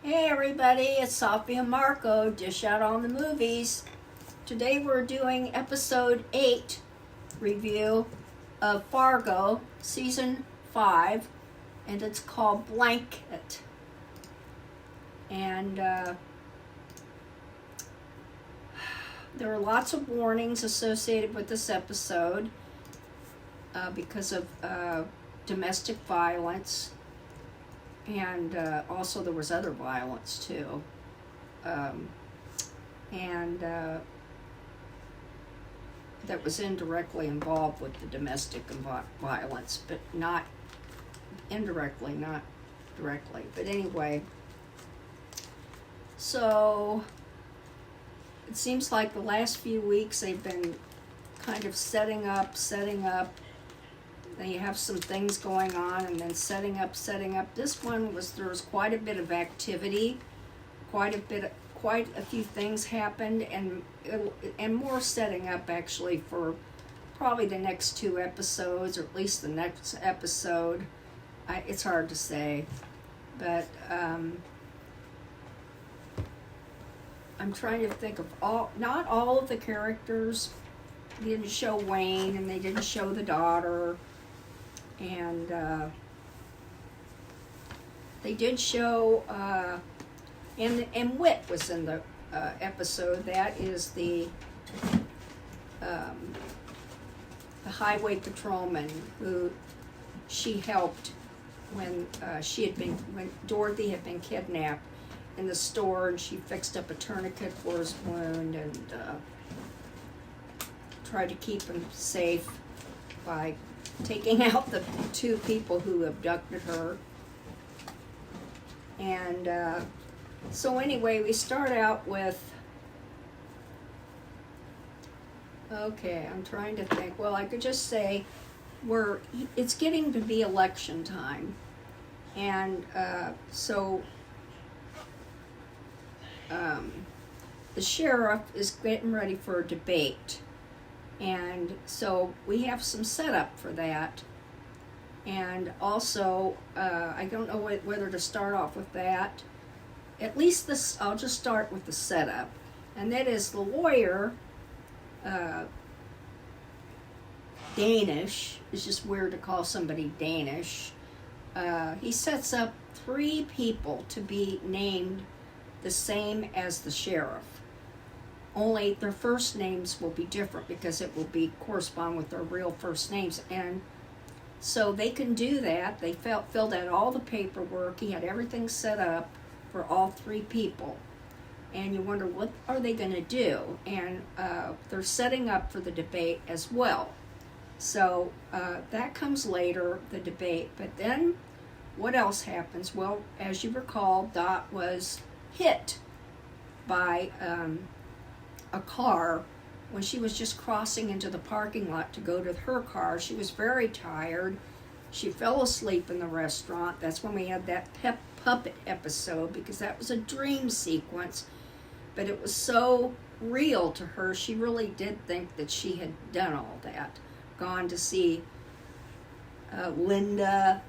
Hey everybody, it's Safi and Marco, Dish Out on the Movies. Today we're doing episode 8 review of Fargo, season 5, and it's called Blanket. And there are lots of warnings associated with this episode because of domestic violence. And also there was other violence too. That was indirectly involved with the domestic violence, but not indirectly, not directly. But anyway, so it seems like the last few weeks they've been kind of setting up. Then you have some things going on, and then setting up. This one there was quite a bit of activity, quite a few things happened, and more setting up actually for probably the next 2 episodes, or at least the next episode. It's hard to say, but I'm trying to think of not all of the characters. They didn't show Wayne, and they didn't show the daughter. And they did show, and Whit was in the episode. That is the highway patrolman who she helped when when Dorothy had been kidnapped in the store, and she fixed up a tourniquet for his wound and tried to keep him safe by taking out the 2 people who abducted her. And so anyway, we start out with, okay, I'm trying to think. Well, I could just say it's getting to be election time. And so the sheriff is getting ready for a debate. And so we have some setup for that. And also, I don't know whether to start off with that. At least I'll just start with the setup. And that is the lawyer, Danish. It's just weird to call somebody Danish. He sets up 3 people to be named the same as the sheriff. Only their first names will be different because it will correspond with their real first names. And so they can do that. They filled out all the paperwork. He had everything set up for all 3 people. And you wonder, what are they going to do? And they're setting up for the debate as well. So that comes later, the debate. But then what else happens? Well, as you recall, Dot was hit by a car when she was just crossing into the parking lot to go to her car. She was very tired. She fell asleep in the restaurant. That's when we had that puppet episode, because that was a dream sequence, but it was so real to her. She really did think that she had done all that, gone to see Linda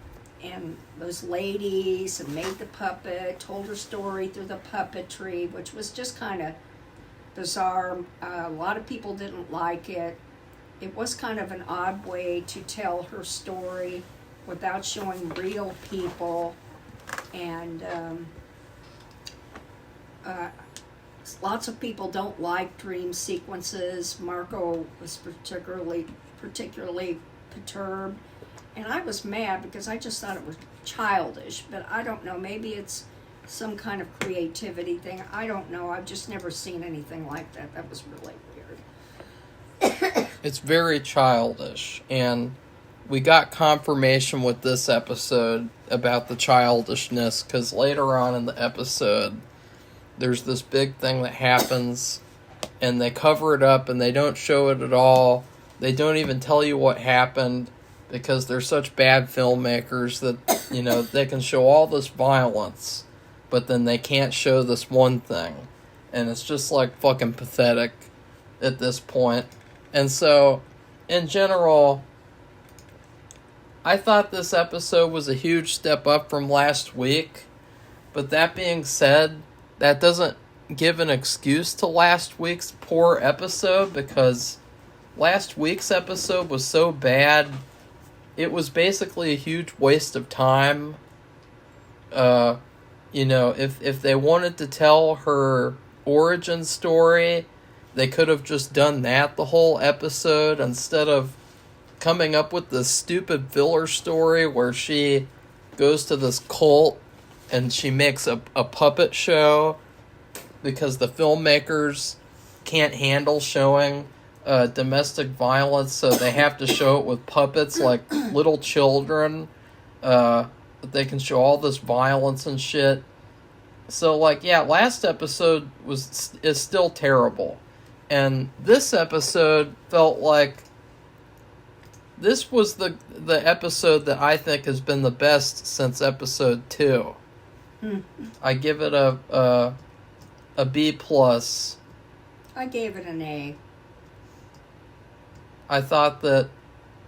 and those ladies and made the puppet, told her story through the puppetry, which was just kind of bizarre. A lot of people didn't like it. It was kind of an odd way to tell her story without showing real people. And lots of people don't like dream sequences. Marco was particularly perturbed. And I was mad because I just thought it was childish. But I don't know, maybe it's some kind of creativity thing. I don't know. I've just never seen anything like that. That was really weird. It's very childish, and we got confirmation with this episode about the childishness, because later on in the episode, there's this big thing that happens, and they cover it up, and they don't show it at all. They don't even tell you what happened, because they're such bad filmmakers that, they can show all this violence, but then they can't show this one thing. And it's just like fucking pathetic at this point. And so, in general, I thought this episode was a huge step up from last week, But that being said, that doesn't give an excuse to last week's poor episode, because last week's episode was so bad, it was basically a huge waste of time. If they wanted to tell her origin story, they could have just done that the whole episode instead of coming up with this stupid filler story where she goes to this cult and she makes a puppet show because the filmmakers can't handle showing domestic violence, so they have to show it with puppets like little children. They can show all this violence and shit. So, last episode is still terrible. And this episode felt like this was the episode that I think has been the best since episode 2. I give it a B+. I gave it an A. I thought that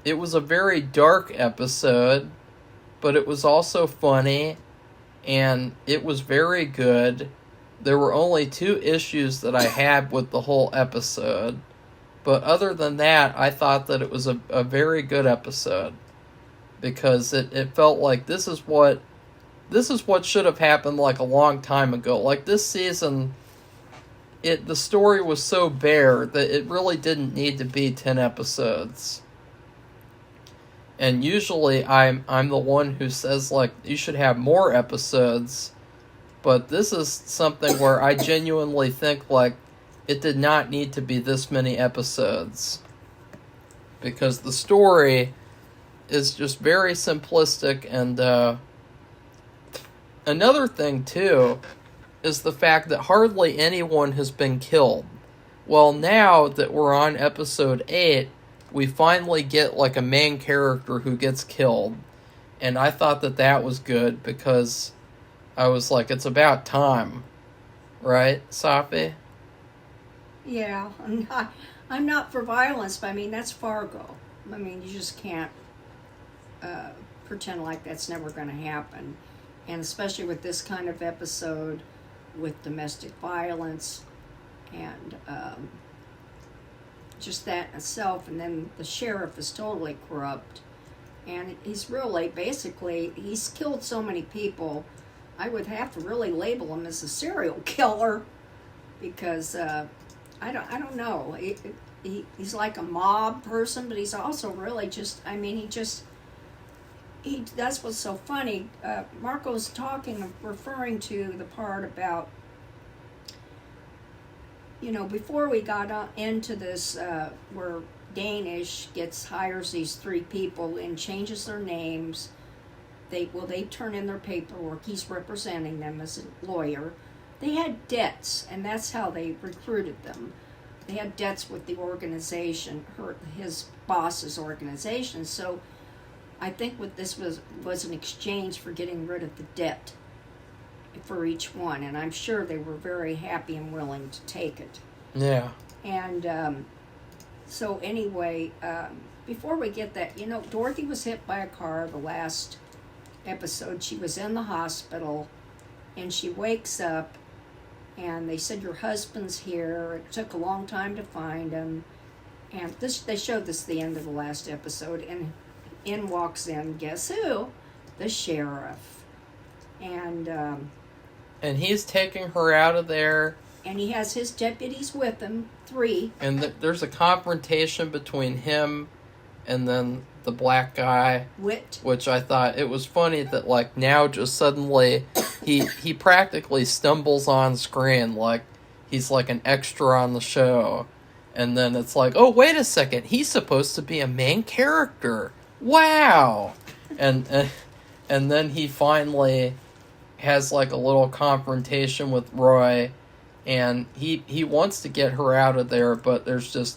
it was a very dark episode, but it was also funny, and it was very good. There were only 2 issues that I had with the whole episode, but other than that, I thought that it was a very good episode, because it felt like this is what should have happened like a long time ago. Like this season, the story was so bare that it really didn't need to be 10 episodes. And usually I'm the one who says, like, you should have more episodes. But this is something where I genuinely think, like, it did not need to be this many episodes. Because the story is just very simplistic. And another thing, too, is the fact that hardly anyone has been killed. Well, now that we're on episode 8, we finally get, like, a main character who gets killed. And I thought that was good, because I was like, it's about time. Right, Safi? Yeah, I'm not for violence, but I mean, that's Fargo. I mean, you just can't pretend like that's never going to happen. And especially with this kind of episode with domestic violence and just that in itself. And then the sheriff is totally corrupt. And he's really, basically, he's killed so many people, I would have to really label him as a serial killer, because I don't know. He's like a mob person, but he's also really just, I mean, that's what's so funny. Marco's referring to the part about, before we got into this, where Danish hires these 3 people and changes their names. They turn in their paperwork. He's representing them as a lawyer. They had debts, and that's how they recruited them. They had debts with the organization, his boss's organization. So I think what this was an exchange for getting rid of the debt for each one, and I'm sure they were very happy and willing to take it. Yeah. And so anyway, before we get that, Dorothy was hit by a car the last episode. She was in the hospital, and she wakes up, and they said, your husband's here. It took a long time to find him. And they showed this at the end of the last episode, and in walks in, guess who? The sheriff. And he's taking her out of there. And he has his deputies with him, 3. And there's a confrontation between him and then the black guy. Which I thought it was funny that, like, now just suddenly he practically stumbles on screen, like he's like an extra on the show. And then it's like, oh, wait a second, he's supposed to be a main character. Wow. And then he finally has like a little confrontation with Roy, and he wants to get her out of there, but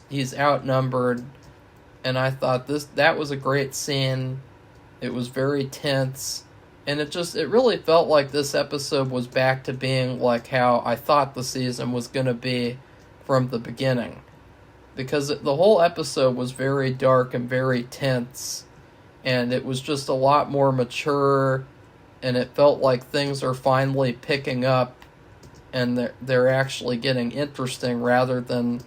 he's outnumbered. And I thought that was a great scene. It was very tense, and it really felt like this episode was back to being like how I thought the season was going to be from the beginning, because the whole episode was very dark and very tense, and it was just a lot more mature and it felt like things are finally picking up and they're actually getting interesting rather than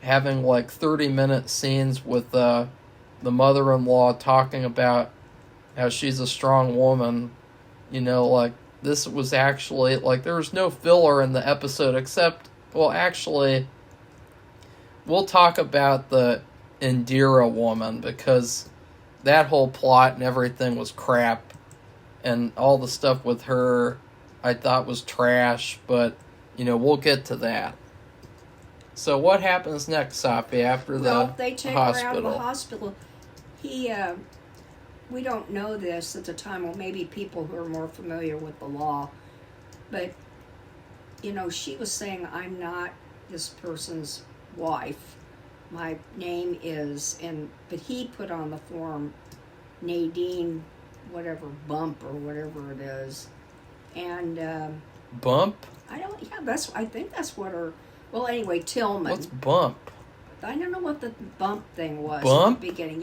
having like 30-minute scenes with the mother-in-law talking about how she's a strong woman. You know, like, this was actually, like, there was no filler in the episode except, well, actually, we'll talk about the Indira woman, because that whole plot and everything was crap, and all the stuff with her I thought was trash, but, you know, we'll get to that. So what happens next, Safi, after the hospital? They take her out of the hospital. We don't know this at the time, or maybe people who are more familiar with the law, but, you know, she was saying, I'm not this person's wife. My name is, but he put on the form Nadine, whatever, Bump or whatever it is. And, Bump? I think that's what her, well, anyway, Tillman. What's Bump? I don't know what the Bump thing was Bump? at the beginning.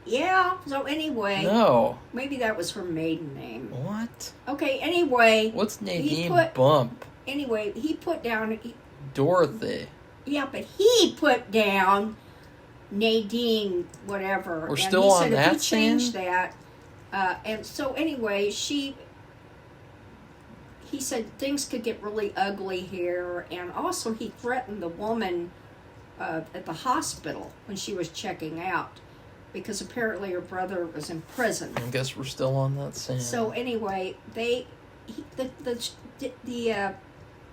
Yeah. So anyway. No. Maybe that was her maiden name. What? Okay, anyway. What's Nadine Bump? Anyway, he put down... Dorothy. Yeah, but he put down Nadine whatever. We're still on that he changed that. And so anyway, he said things could get really ugly here. And also he threatened the woman at the hospital when she was checking out, because apparently her brother was in prison. I guess we're still on that scene. So anyway, the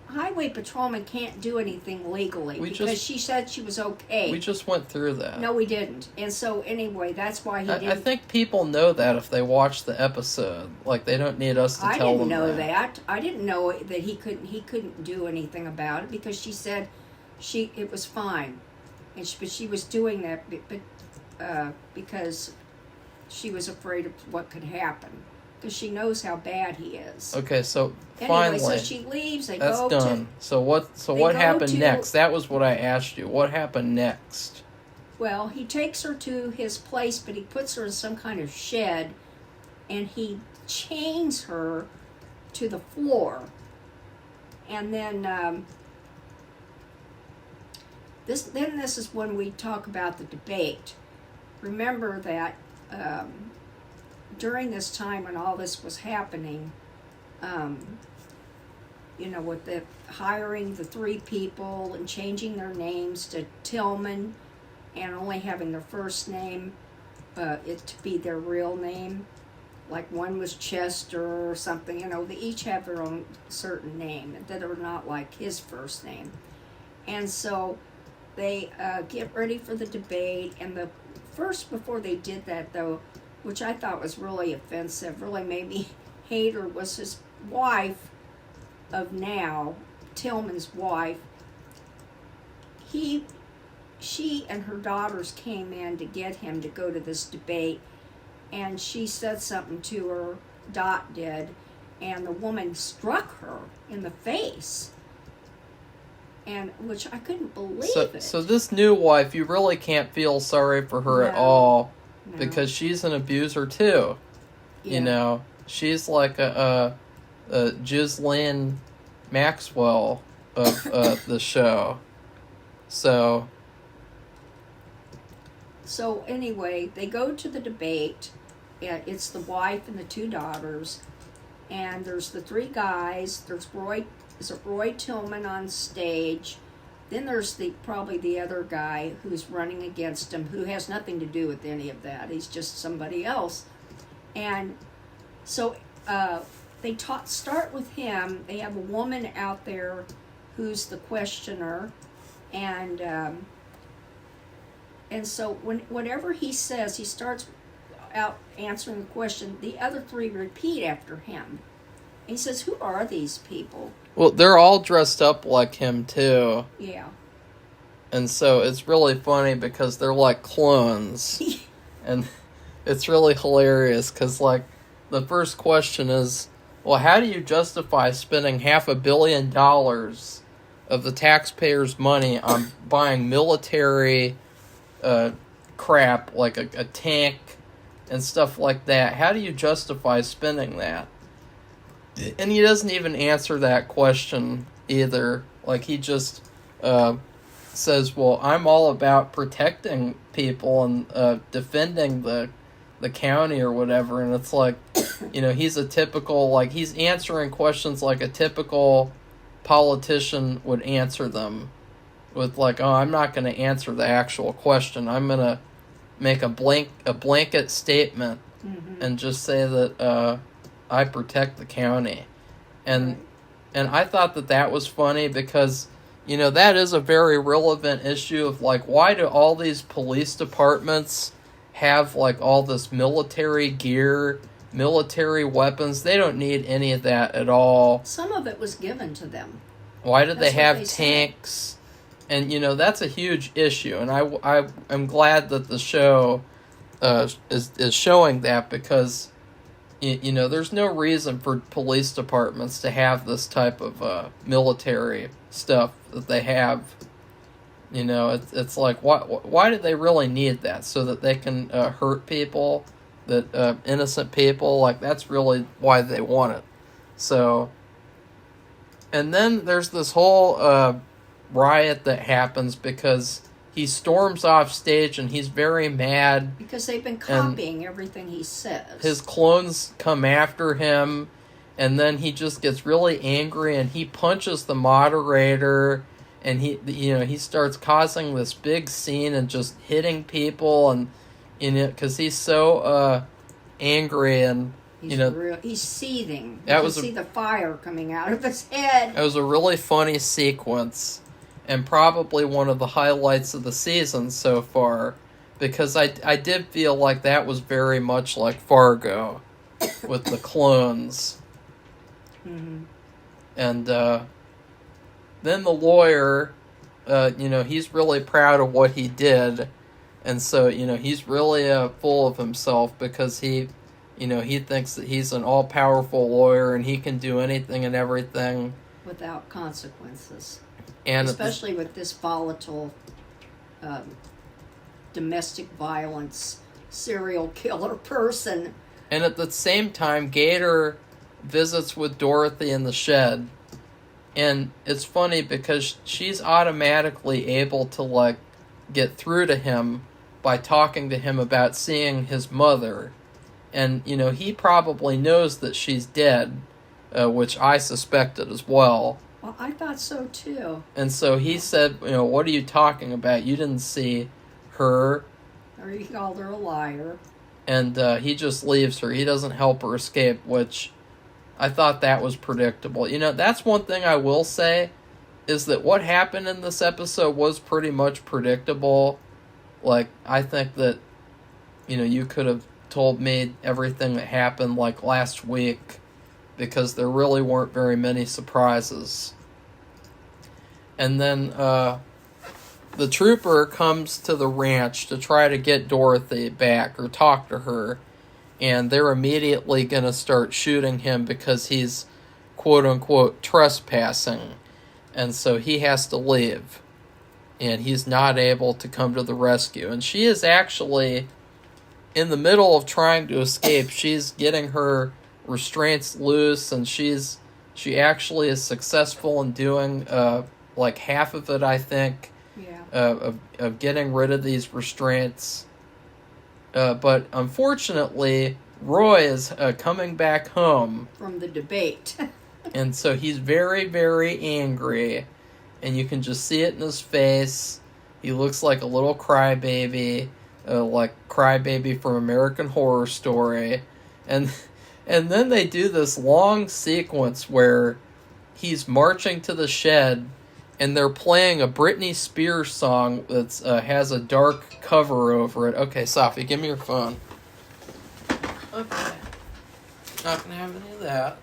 highway patrolman can't do anything legally because she said she was okay. We just went through that. No, we didn't. And so anyway, that's why he didn't. I think people know that if they watch the episode. Like, they don't need us to tell them that. I didn't know that. I didn't know that he couldn't do anything about it, because she said it was fine, but she was doing that because she was afraid of what could happen, because she knows how bad he is. Okay, so anyway, finally, so she leaves. That's done. So what happened next? That was what I asked you. What happened next? Well, he takes her to his place, but he puts her in some kind of shed, and he chains her to the floor, and then. This is when we talk about the debate. Remember that during this time when all this was happening, you know, with the hiring the 3 people and changing their names to Tillman and only having their first name it to be their real name, like one was Chester or something, you know, they each have their own certain name that are not like his first name. And so they get ready for the debate, and the first, before they did that though, which I thought was really offensive, really made me hate her, was his wife of now, Tillman's wife. She and her daughters came in to get him to go to this debate, and she said something to her, Dot did, and the woman struck her in the face. And which I couldn't believe it. So this new wife, you really can't feel sorry for her at all, because she's an abuser too. Yeah. You know, she's like a Ghislaine Maxwell of the show. So anyway, they go to the debate. It's the wife and the 2 daughters, and there's the 3 guys. There's Roy Tillman on stage. Then there's probably the other guy who's running against him, who has nothing to do with any of that. He's just somebody else. And so they start with him. They have a woman out there who's the questioner, and so whatever he says, he starts out answering the question. The other 3 repeat after him. And he says, "Who are these people?" Well, they're all dressed up like him, too. Yeah. And so it's really funny because they're like clones. And it's really hilarious because, like, the first question is, well, how do you justify spending $500 million of the taxpayers' money on buying military crap, like a tank and stuff like that? How do you justify spending that? And he doesn't even answer that question either. Like, he just says, well, I'm all about protecting people and defending the county or whatever. And it's like, he's a typical, like, he's answering questions like a typical politician would answer them. With like, oh, I'm not going to answer the actual question. I'm going to make a blanket statement and just say that I protect the county. And I thought that was funny because, that is a very relevant issue of, like, why do all these police departments have, like, all this military gear, military weapons? They don't need any of that at all. Some of it was given to them. Why did they have tanks? And, that's a huge issue. And I'm glad that the show is showing that because, there's no reason for police departments to have this type of military stuff that they have. It's like, why do they really need that? So that they can hurt people, that innocent people? Like, that's really why they want it. So, and then there's this whole riot that happens because he storms off stage and he's very mad because they've been copying everything he says. His clones come after him, and then he just gets really angry and he punches the moderator, and he starts causing this big scene and just hitting people, and because he's so angry, and he's seething. You can see the fire coming out of his head. It was a really funny sequence. And probably one of the highlights of the season so far, because I did feel like that was very much like Fargo, with the clones. Mm-hmm. And then the lawyer, he's really proud of what he did, and so he's really full of himself because he thinks that he's an all-powerful lawyer and he can do anything and everything without consequences. And especially with this volatile domestic violence serial killer person. And at the same time, Gator visits with Dorothy in the shed. And it's funny because she's automatically able to, like, get through to him by talking to him about seeing his mother. And, he probably knows that she's dead, which I suspected as well. Well, I thought so too. And so he said, what are you talking about? You didn't see her. Or he called her a liar. And he just leaves her. He doesn't help her escape, which I thought that was predictable. That's one thing I will say, is that what happened in this episode was pretty much predictable. Like, I think that, you could have told me everything that happened, like, last week, because there really weren't very many surprises. And then the trooper comes to the ranch to try to get Dorothy back or talk to her, and they're immediately going to start shooting him because he's quote-unquote trespassing, and so he has to leave, and he's not able to come to the rescue. And she is actually in the middle of trying to escape. She's getting her restraints loose, and she actually is successful in doing like half of it, I think. Yeah. Of getting rid of these restraints. But unfortunately, Roy is coming back home from the debate. And so he's very, very angry, and you can just see it in his face. He looks like a little crybaby, like Crybaby from American Horror Story. And then they do this long sequence where he's marching to the shed, and they're playing a Britney Spears song that has a dark cover over it. Okay, Safi, give me your phone. Okay. Not going to have any of that.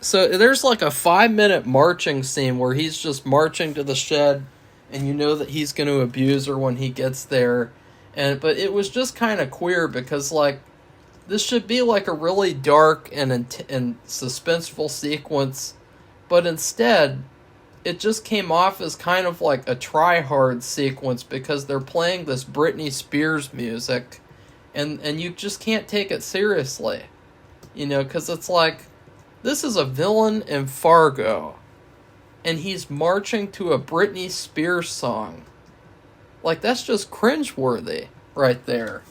So there's like a 5-minute marching scene where he's just marching to the shed, and you know that he's going to abuse her when he gets there. But it was just kind of queer because, like, this should be like a really dark and suspenseful sequence, but instead it just came off as kind of like a try-hard sequence because they're playing this Britney Spears music, and you just can't take it seriously. because it's like, this is a villain in Fargo, and he's marching to a Britney Spears song. Like, that's just cringeworthy right there.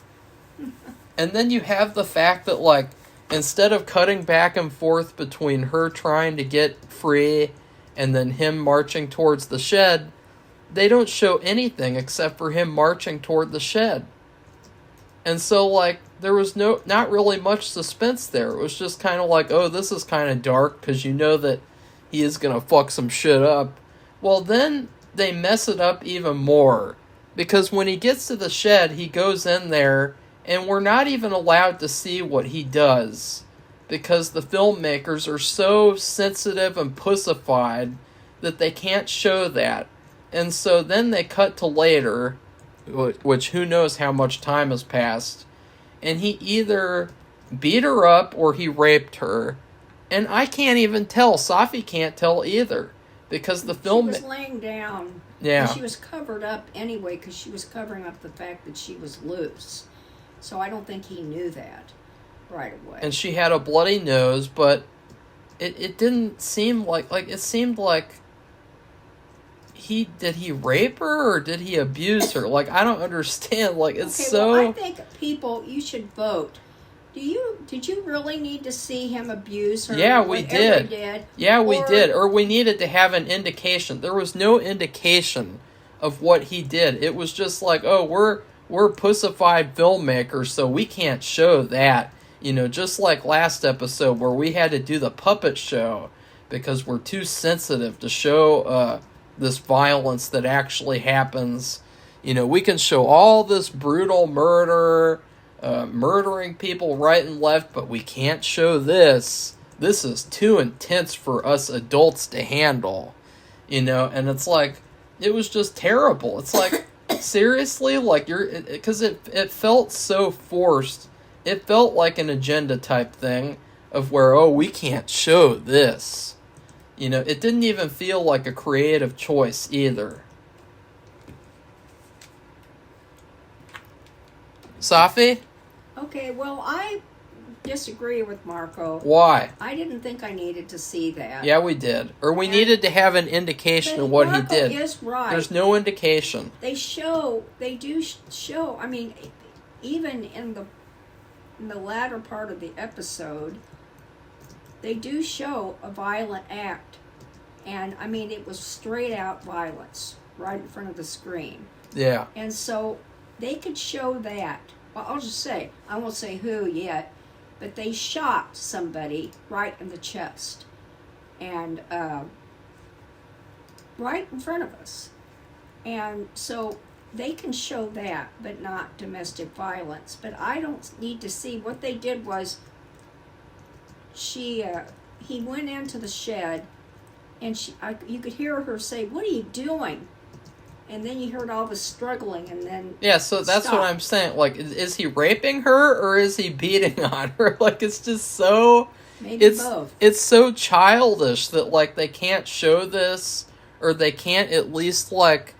And then you have the fact that, like, instead of cutting back and forth between her trying to get free and then him marching towards the shed, they don't show anything except for him marching toward the shed. And so, like, there was not really much suspense there. It was just kind of like, oh, this is kind of dark because you know that he is going to fuck some shit up. Well, then they mess it up even more. Because when he gets to the shed, he goes in there, and we're not even allowed to see what he does. Because the filmmakers are so sensitive and pussified that they can't show that. And so then they cut to later, which who knows how much time has passed, and he either beat her up or he raped her. And I can't even tell. Safi can't tell either. Because the film... She was laying down. Yeah. And she was covered up anyway because she was covering up the fact that she was loose. So I don't think he knew that right away. And she had a bloody nose, but it didn't seem like it seemed like did he rape her or did he abuse her? Like, I don't understand. Like, it's okay, so... Well, I think people, you should vote. Did you really need to see him abuse her? Yeah, we did. Yeah, we did. Or we needed to have an indication. There was no indication of what he did. It was just like, oh, we're pussified filmmakers, so we can't show that. Just like last episode where we had to do the puppet show because we're too sensitive to show this violence that actually happens. We can show all this brutal murder, murdering people right and left, but we can't show this. This is too intense for us adults to handle, and it's like, it was just terrible. It's like, seriously, like, because it felt so forced. It felt like an agenda type thing of where, oh, we can't show this. It didn't even feel like a creative choice either. Safi? Okay, well, I disagree with Marco. Why? I didn't think I needed to see that. Yeah, we did. Or we needed to have an indication of what Marco he did. is right. There's no indication. They do show, I mean, even in the latter part of the episode, they do show a violent act. And, I mean, it was straight out violence right in front of the screen. Yeah. And so they could show that. Well, I'll just say, I won't say who yet, but they shot somebody right in the chest. And right in front of us. And so they can show that, but not domestic violence. But I don't need to see. What they did was he went into the shed, and you could hear her say, "What are you doing?" And then you heard all the struggling, and then yeah. So that's what I'm saying. Like, is he raping her or is he beating on her? Like, it's just so. Maybe both. It's so childish that, like, they can't show this, or they can't at least, like,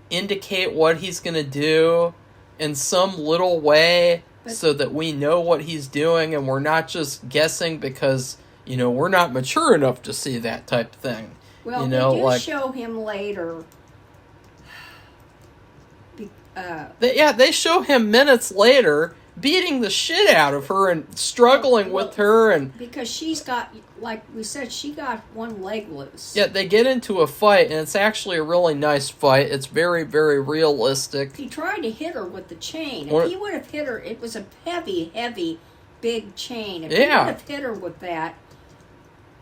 indicate what he's gonna do in some little way, so that we know what he's doing and we're not just guessing because, we're not mature enough to see that type of thing. Well, they do show him later. They show him minutes later beating the shit out of her and struggling with her, and because she's got, like we said, she got one leg loose. Yeah, they get into a fight, and it's actually a really nice fight. It's very, very realistic. He tried to hit her with the chain. If he would have hit her, it was a heavy, heavy, big chain. If he would have hit her with that,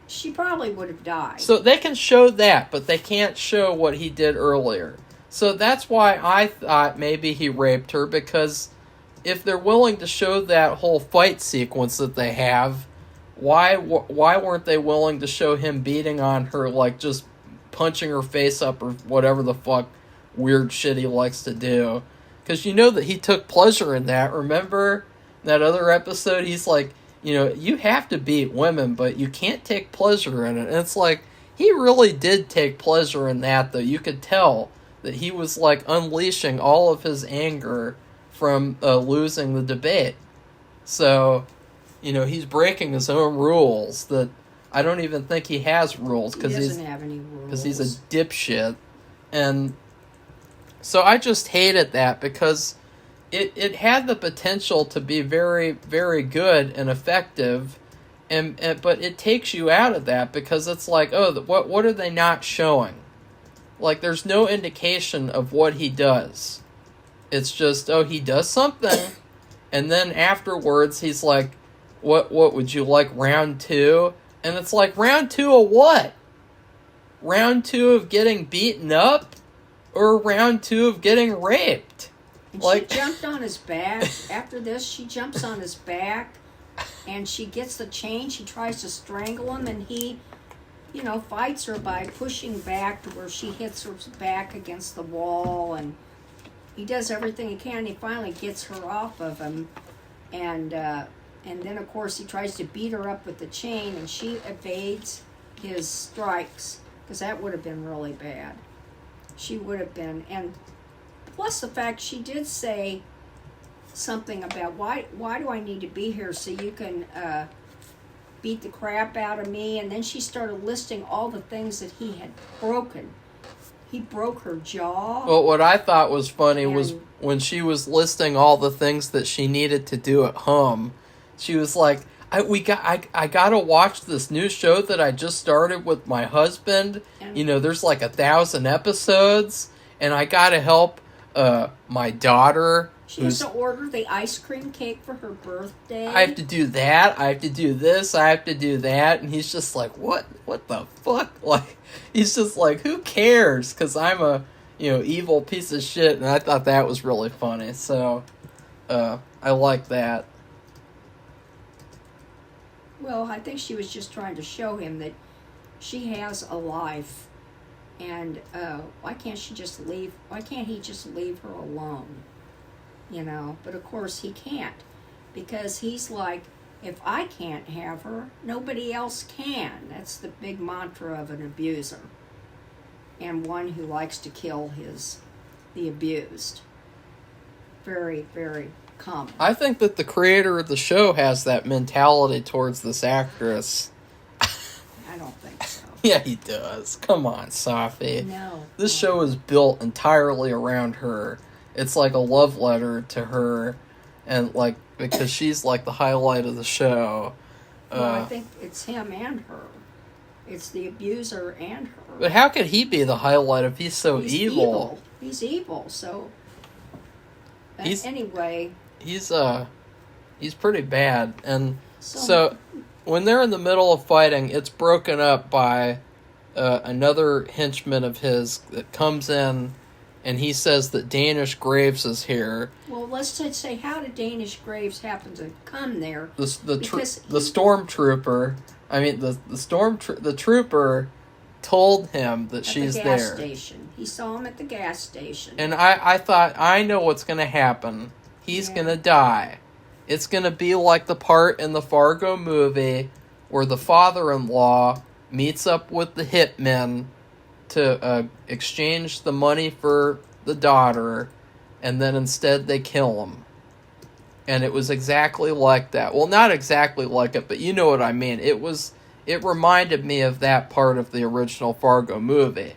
she probably would have died. So they can show that, but they can't show what he did earlier. So that's why I thought maybe he raped her, because if they're willing to show that whole fight sequence that they have, why weren't they willing to show him beating on her, like just punching her face up or whatever the fuck weird shit he likes to do? Because you know that he took pleasure in that. Remember that other episode? He's like, you have to beat women, but you can't take pleasure in it. And it's like, he really did take pleasure in that, though. You could tell that he was like unleashing all of his anger from losing the debate. So, he's breaking his own rules that I don't even think he has rules He doesn't have any rules. because he's a dipshit. And so I just hated that because it had the potential to be very, very good and effective, but it takes you out of that because it's like, oh, what are they not showing? Like, there's no indication of what he does. It's just, oh, he does something, and then afterwards he's like, what would you like, round 2? And it's like, round 2 of what? Round 2 of getting beaten up? Or round 2 of getting raped? And like, she jumped on his back. After this, she jumps on his back, and she gets the chain. She tries to strangle him, and he, fights her by pushing back to where she hits her back against the wall, and he does everything he can. He finally gets her off of him, and then, of course, he tries to beat her up with the chain, and she evades his strikes, because that would have been really bad. She would have been, and plus the fact she did say something about why do I need to be here so you can beat the crap out of me, and then she started listing all the things that he had broken. He broke her jaw. Well, what I thought was funny was when she was listing all the things that she needed to do at home. She was like, I gotta watch this new show that I just started with my husband. There's like 1,000 episodes, and I gotta help my daughter. She has to order the ice cream cake for her birthday. I have to do that. I have to do this. I have to do that. And he's just like, what the fuck? Like, he's just like, who cares? Because I'm a evil piece of shit. And I thought that was really funny. So I like that. Well, I think she was just trying to show him that she has a life, and why can't he just leave her alone? But of course he can't, because he's like, if I can't have her, nobody else can. That's the big mantra of an abuser, and one who likes to kill the abused. Very, very common. I think that the creator of the show has that mentality towards this actress. I don't think so. Yeah, he does. Come on, Safi. No. This show is built entirely around her. It's like a love letter to her, and like, because she's like the highlight of the show. Well, I think it's him and her. It's the abuser and her. But how could he be the highlight if he's so evil? He's evil, so... anyway... He's pretty bad. And so when they're in the middle of fighting, it's broken up by another henchman of his that comes in, and he says that Danish Graves is here. Well, let's just say, how did Danish Graves happen to come there? The stormtrooper... I mean, the trooper told him that she's there. At the gas station. He saw him at the gas station. And I thought, I know what's going to happen. He's going to die. It's going to be like the part in the Fargo movie where the father-in-law meets up with the hitmen to exchange the money for the daughter, and then instead they kill him. And it was exactly like that. Well, not exactly like it, but you know what I mean. It reminded me of that part of the original Fargo movie.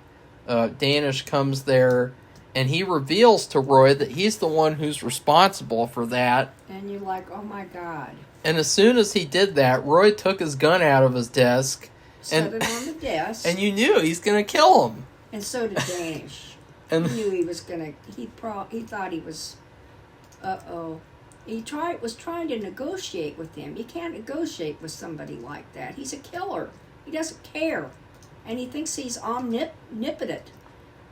Danish comes there, and he reveals to Roy that he's the one who's responsible for that. And you're like, oh my God. And as soon as he did that, Roy took his gun out of his desk. Set it on the desk. And you knew he's going to kill him. And so did Danish. And he knew he was going to... He thought he was... Uh-oh. He was trying to negotiate with him. You can't negotiate with somebody like that. He's a killer. He doesn't care. And he thinks he's omnipotent,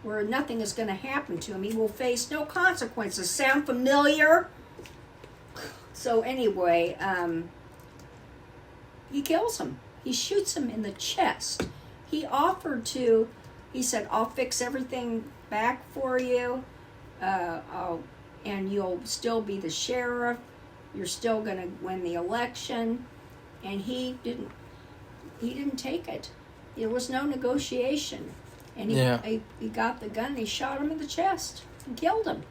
where nothing is going to happen to him. He will face no consequences. Sound familiar? So anyway, he kills him. He shoots him in the chest. He said, I'll fix everything back for you. And you'll still be the sheriff. You're still going to win the election. And he didn't take it. There was no negotiation. And he got the gun and he shot him in the chest and killed him.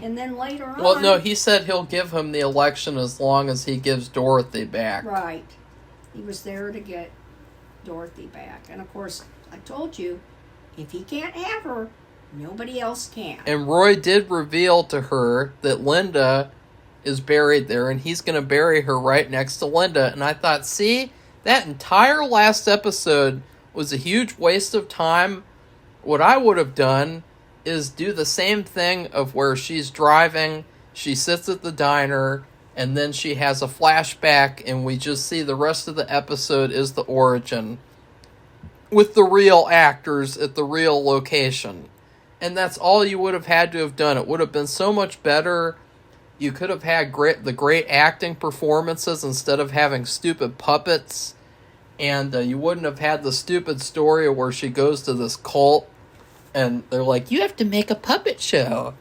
And then later on... Well, no, he said he'll give him the election as long as he gives Dorothy back. Right. He was there to get Dorothy back. And, of course, I told you, if he can't have her, nobody else can. And Roy did reveal to her that Linda is buried there, and he's going to bury her right next to Linda. And I thought, see, that entire last episode was a huge waste of time. What I would have done is do the same thing of where she's driving, she sits at the diner, and then she has a flashback, and we just see the rest of the episode is the origin with the real actors at the real location. And that's all you would have had to have done. It would have been so much better. You could have had the great acting performances instead of having stupid puppets. And you wouldn't have had the stupid story where she goes to this cult and they're like, you have to make a puppet show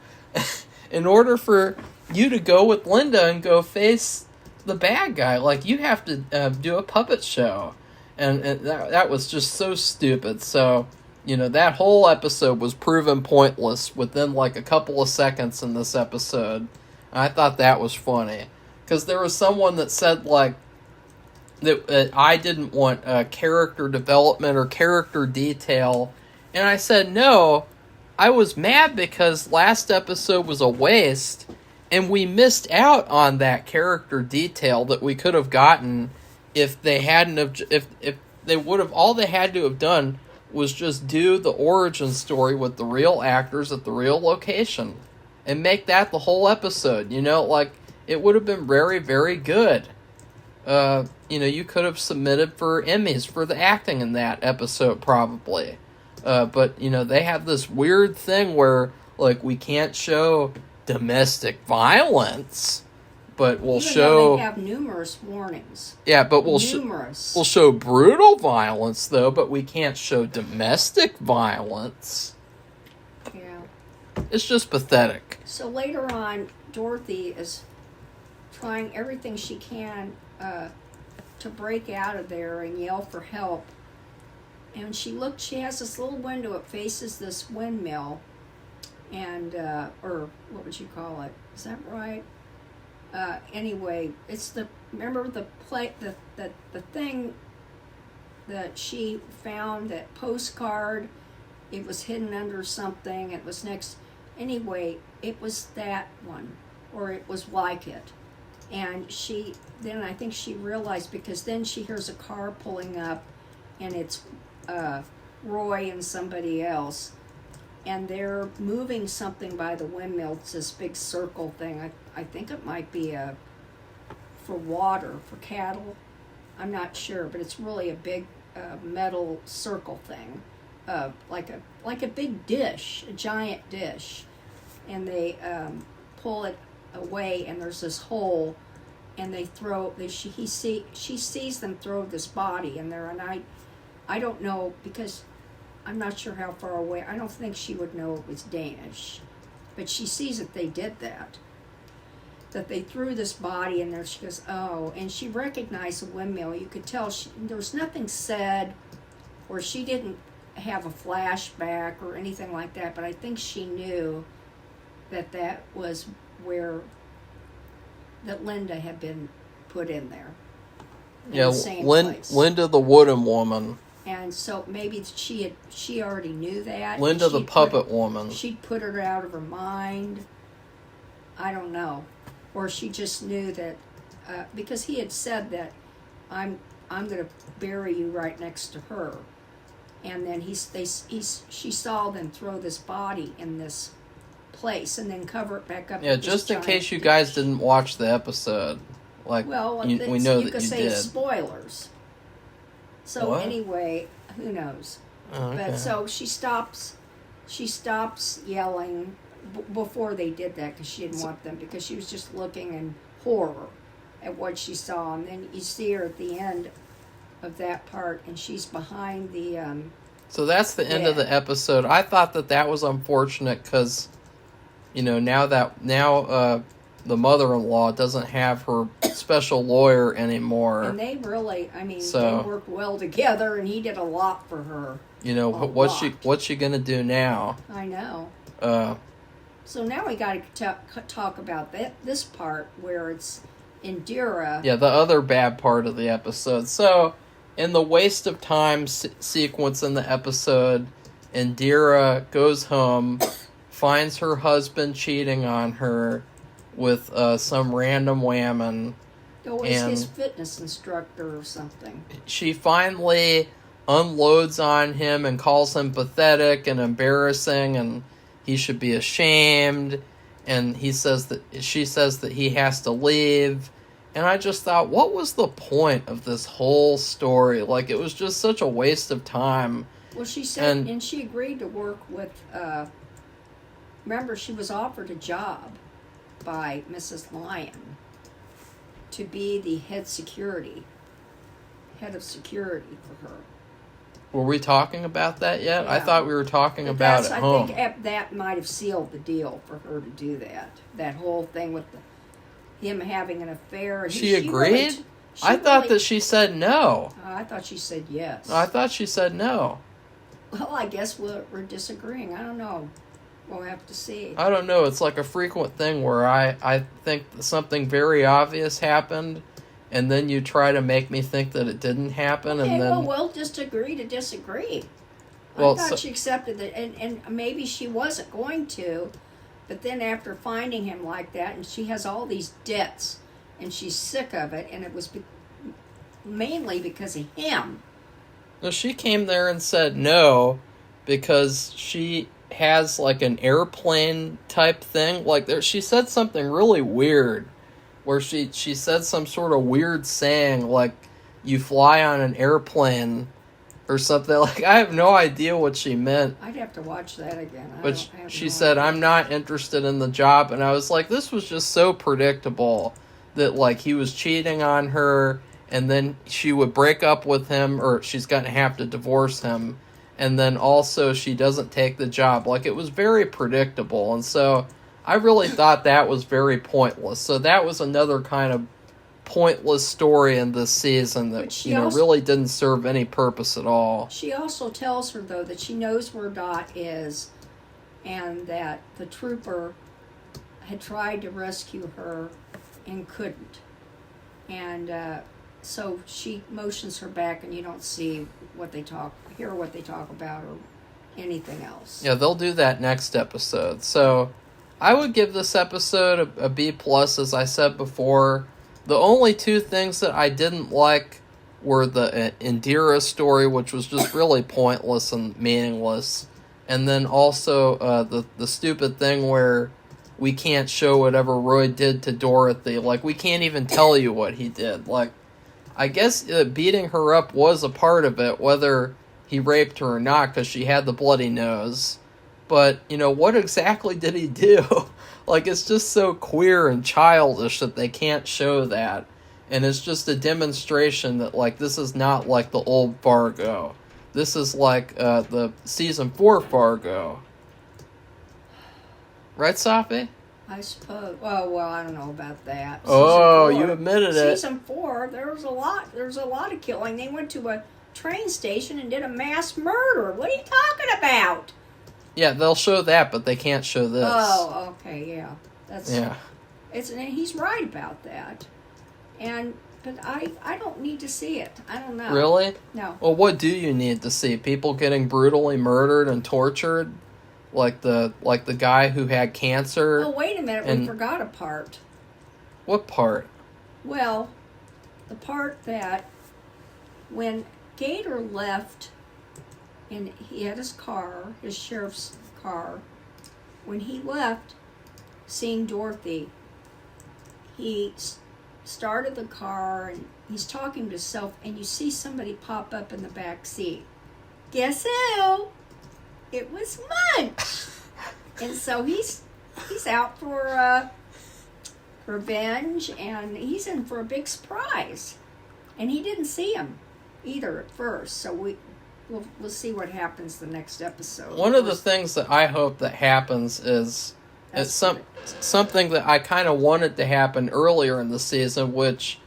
in order for you to go with Linda and go face the bad guy. Like, you have to do a puppet show. And that was just so stupid. So, that whole episode was proven pointless within like a couple of seconds in this episode. I thought that was funny. Because there was someone that said, like, that I didn't want character development or character detail. And I said, no, I was mad because last episode was a waste. And we missed out on that character detail that we could have gotten if they hadn't have, if they would have, all they had to have done was just do the origin story with the real actors at the real location and make that the whole episode. Like, it would have been very, very good. You could have submitted for Emmys for the acting in that episode, probably. But, they have this weird thing where, like, we can't show domestic violence, but we'll show... They have numerous warnings. Yeah, but we'll show brutal violence, though, but we can't show domestic violence. Yeah. It's just pathetic. So later on, Dorothy is trying everything she can to break out of there and yell for help. And she has this little window, it faces this windmill, and, or what would you call it? Is that right? Anyway, it's remember the thing that she found, that postcard, it was hidden under something, it was next, anyway, it was that one, or it was like it. And then I think she realized, because then she hears a car pulling up, and it's Roy and somebody else, and they're moving something by the windmill. It's this big circle thing. I think it might be for water, for cattle. I'm not sure, but it's really a big metal circle thing, like a big dish, a giant dish, and they pull it away, and there's this hole, and she sees them throw this body in there, and I don't know, because I'm not sure how far away. I don't think she would know it was Danish, but she sees that they did that they threw this body in there. She goes, oh, and she recognized the windmill. You could tell there was nothing said, or she didn't have a flashback or anything like that, but I think she knew that was that Linda had been put in there. Yeah, Linda the wooden woman. And so maybe she already knew that. Linda the puppet woman. She'd put her out of her mind. I don't know. Or she just knew that, because he had said that I'm going to bury you right next to her. And then she saw them throw this body in this place and then cover it back up. Yeah, just in case you guys didn't watch the episode. Like, well, we know that you could say did. Spoilers. So what? Anyway, who knows? Oh, okay. But so she stops yelling before they did that, because she didn't want them, because she was just looking in horror at what she saw. And then you see her at the end of that part, and she's behind the so that's the end of the episode. I thought that was unfortunate, because now the mother-in-law doesn't have her special lawyer anymore. And they really, they worked well together, and he did a lot for her. What's she gonna do now? I know. So now we got to talk about this part where it's Indira. Yeah, the other bad part of the episode. So, in the waste of time sequence in the episode, Indira goes home, finds her husband cheating on her with some random whammon. Oh, it's his fitness instructor or something. She finally unloads on him and calls him pathetic and embarrassing, and he should be ashamed. And she says that he has to leave. And I just thought, what was the point of this whole story? Like, it was just such a waste of time. Well, she said, and she agreed to work with, remember, she was offered a job by Mrs. Lyon to be the head of security for her. Were we talking about that yet? Yeah. I thought we were talking about it home. I think that might have sealed the deal for her to do that. That whole thing with him having an affair. She agreed? I thought that she said no. I thought she said yes. I thought she said no. Well, I guess we're disagreeing. I don't know. We'll have to see. I don't know. It's like a frequent thing where I think something very obvious happened, and then you try to make me think that it didn't happen, okay, and then... well, we'll just agree to disagree. Well, I thought she accepted that, and maybe she wasn't going to, but then after finding him like that, and she has all these debts, and she's sick of it, and it was mainly because of him. No, she came there and said no, because she has like an airplane type thing. Like she said something really weird, where she said some sort of weird saying like you fly on an airplane or something. Like I have no idea what she meant. I'd have to watch that again. But she said, "I'm not interested in the job," and I was like, this was just so predictable that like he was cheating on her, and then she would break up with him, or she's going to have to divorce him. And then also she doesn't take the job. Like, it was very predictable. And so I really thought that was very pointless. So that was another kind of pointless story in this season that, really didn't serve any purpose at all. She also tells her, though, that she knows where Dot is and that the trooper had tried to rescue her and couldn't. And so she motions her back, and you don't hear what they talk about or anything else. Yeah, they'll do that next episode. So I would give this episode a B+, as I said before. The only two things that I didn't like were the Indira story, which was just really pointless and meaningless. And then also the stupid thing where we can't show whatever Roy did to Dorothy. Like, we can't even tell you what he did. Like, I guess beating her up was a part of it, whether he raped her or not, because she had the bloody nose. But, what exactly did he do? Like, it's just so queer and childish that they can't show that. And it's just a demonstration that, like, this is not like the old Fargo. This is like the season 4 Fargo. Right, Safi? I suppose. Oh, well, I don't know about that. You admitted it. Season 4, there was a lot of killing. They went to a train station and did a mass murder. What are you talking about? Yeah, they'll show that, but they can't show this. Oh, okay, yeah. Yeah. And he's right about that. But I don't need to see it. I don't know. Really? No. Well, what do you need to see? People getting brutally murdered and tortured? Like the guy who had cancer? Oh, wait a minute. We forgot a part. What part? Well, the part that when Gator left and he had his car, his sheriff's car, when he left, seeing Dorothy, he started the car and he's talking to himself, and you see somebody pop up in the back seat. Guess who? It was Munch. And so he's out for revenge, and he's in for a big surprise. And he didn't see him either at first, so we'll see what happens the next episode. One of the things that I hope that happens is something that I kind of wanted to happen earlier in the season, which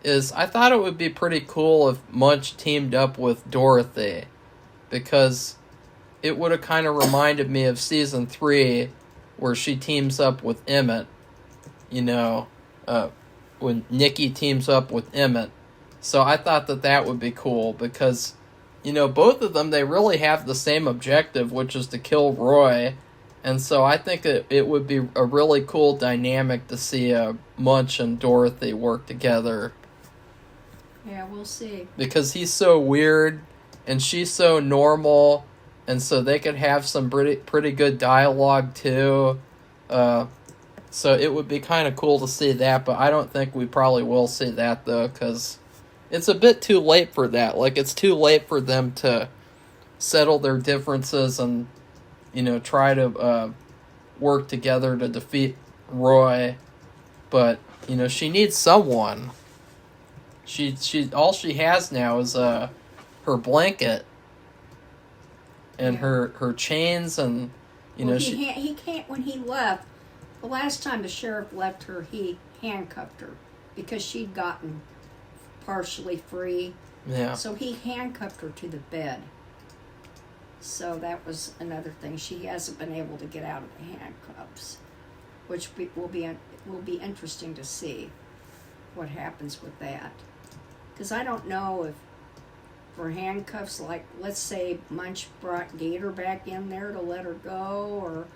is I thought it would be pretty cool if Munch teamed up with Dorothy, because it would have kind of reminded me of season 3, where she teams up with Emmett, you know, when Nikki teams up with Emmett. So I thought that would be cool because, you know, both of them, they really have the same objective, which is to kill Roy. And so I think it would be a really cool dynamic to see Munch and Dorothy work together. Yeah, we'll see. Because he's so weird and she's so normal, and so they could have some pretty good dialogue too. So it would be kind of cool to see that, but I don't think we probably will see that though, because it's a bit too late for that. Like, it's too late for them to settle their differences and, you know, try to work together to defeat Roy. But, you know, she needs someone. She all she has now is her blanket and her chains, and you know he can't. When he left, the last time the sheriff left her, he handcuffed her because she'd gotten partially free. Yeah. So he handcuffed her to the bed. So that was another thing. She hasn't been able to get out of the handcuffs, which will be interesting to see what happens with that. Because I don't know if for handcuffs, like let's say Munch brought Gator back in there to let her go, or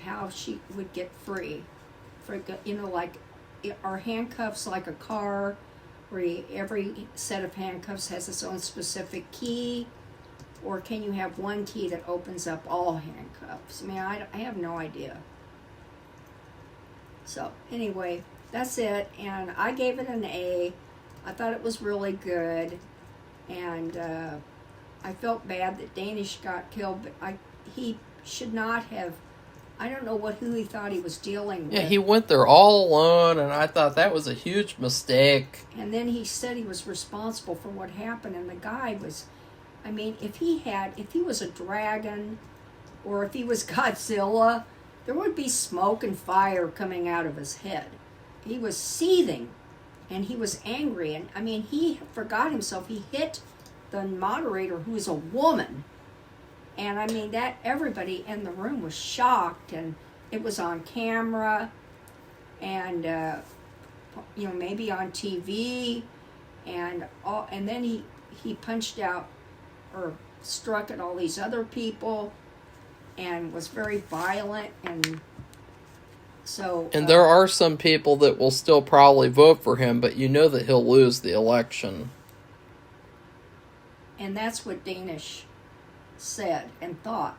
how she would get free. For, you know, like, are handcuffs like a car, where every set of handcuffs has its own specific key, or can you have one key that opens up all handcuffs? I mean, I have no idea. So anyway, that's it, and I gave it an A. I thought it was really good, and I felt bad that Danish got killed, but he should not have. I don't know who he thought he was dealing with. Yeah, he went there all alone, and I thought that was a huge mistake. And then he said he was responsible for what happened, and the guy was, I mean, if he was a dragon, or if he was Godzilla, there would be smoke and fire coming out of his head. He was seething, and he was angry, and I mean, he forgot himself. He hit the moderator, who is a woman. And I mean, that everybody in the room was shocked, and it was on camera, and you know, maybe on TV, and then he punched out or struck at all these other people, and was very violent, and so. And there are some people that will still probably vote for him, but you know that he'll lose the election. And that's what Danish said and thought,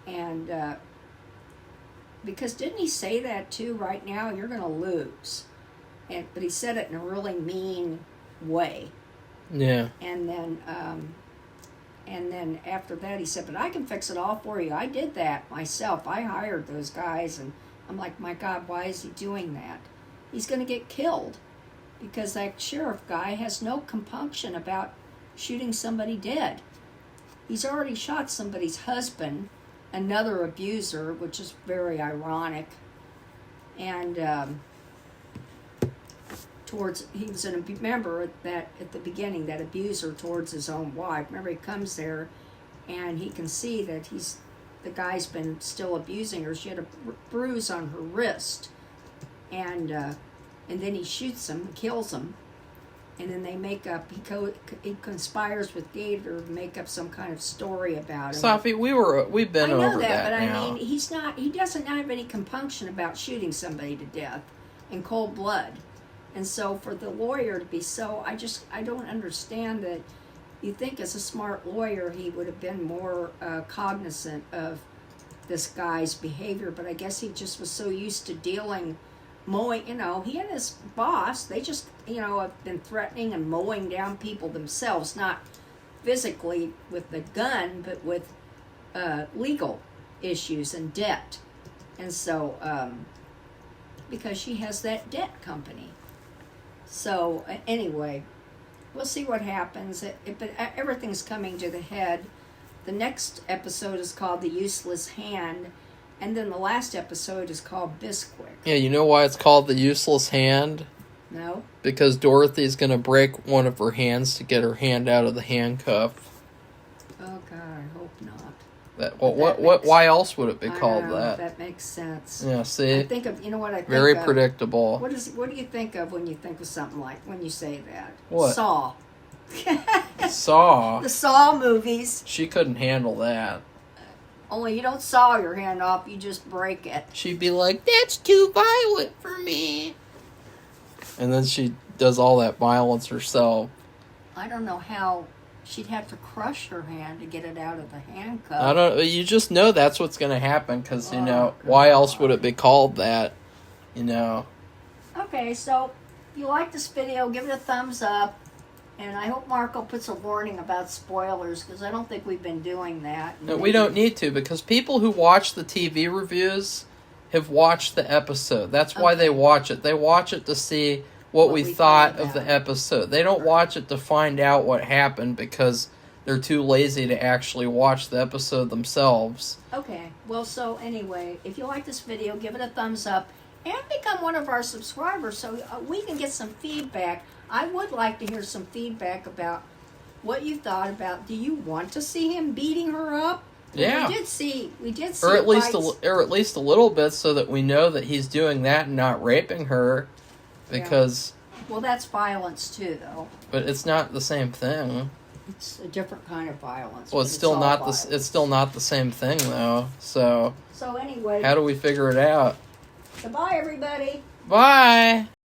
and because didn't he say that too? Right now you're going to lose, but he said it in a really mean way. Yeah. And then after that he said, "But I can fix it all for you. I did that myself. I hired those guys." And I'm like, my God, why is he doing that? He's going to get killed because that sheriff guy has no compunction about shooting somebody dead. He's already shot somebody's husband, another abuser, which is very ironic. And he was a member that at the beginning, that abuser towards his own wife. Remember, he comes there, and he can see that the guy's been still abusing her. She had a bruise on her wrist, and then he shoots him, kills him. And then they make up, he conspires with Gator to make up some kind of story about him. Safi, we've been over that. I know that, but now. I mean, he doesn't have any compunction about shooting somebody to death in cold blood. And so for the lawyer to be I don't understand that. You think as a smart lawyer, he would have been more cognizant of this guy's behavior, but I guess he just was so used to mowing, you know, he and his boss, they just, you know, have been threatening and mowing down people themselves, not physically with the gun, but with legal issues and debt. And so, because she has that debt company. So, anyway, we'll see what happens. But everything's coming to the head. The next episode is called The Useless Hand. And then the last episode is called Bisquick. Yeah, you know why it's called The Useless Hand? No. Because Dorothy's going to break one of her hands to get her hand out of the handcuff. Oh, God, I hope not. That what? Why else would it be called that? That makes sense. Yeah, see? I think of, you know what I think Very of? predictable. What do you think of when you think of something like, when you say that? What? Saw. Saw. The Saw movies. She couldn't handle that. Only you don't saw your hand off, you just break it. She'd be like, "That's too violent for me." And then she does all that violence herself. I don't know how she'd have to crush her hand to get it out of the handcuff. I don't. You just know that's what's going to happen because you know God. why else would it be called that? You know. Okay, so if you like this video, give it a thumbs up. And I hope Marco puts a warning about spoilers, because I don't think we've been doing that. No, we don't need to, because people who watch the TV reviews have watched the episode. That's why they watch it. They watch it to see what we thought of the episode. They don't watch it to find out what happened, because they're too lazy to actually watch the episode themselves. Okay, well, so anyway, if you like this video, give it a thumbs up and become one of our subscribers so we can get some feedback. I would like to hear some feedback about what you thought about. Do you want to see him beating her up? Yeah. We did see. Or at least a little bit, so that we know that he's doing that and not raping her, because. Yeah. Well, that's violence too, though. But it's not the same thing. It's a different kind of violence. Well, it's still not the. It's still not the same thing, though. So. So anyway. How do we figure it out? Goodbye, everybody. Bye.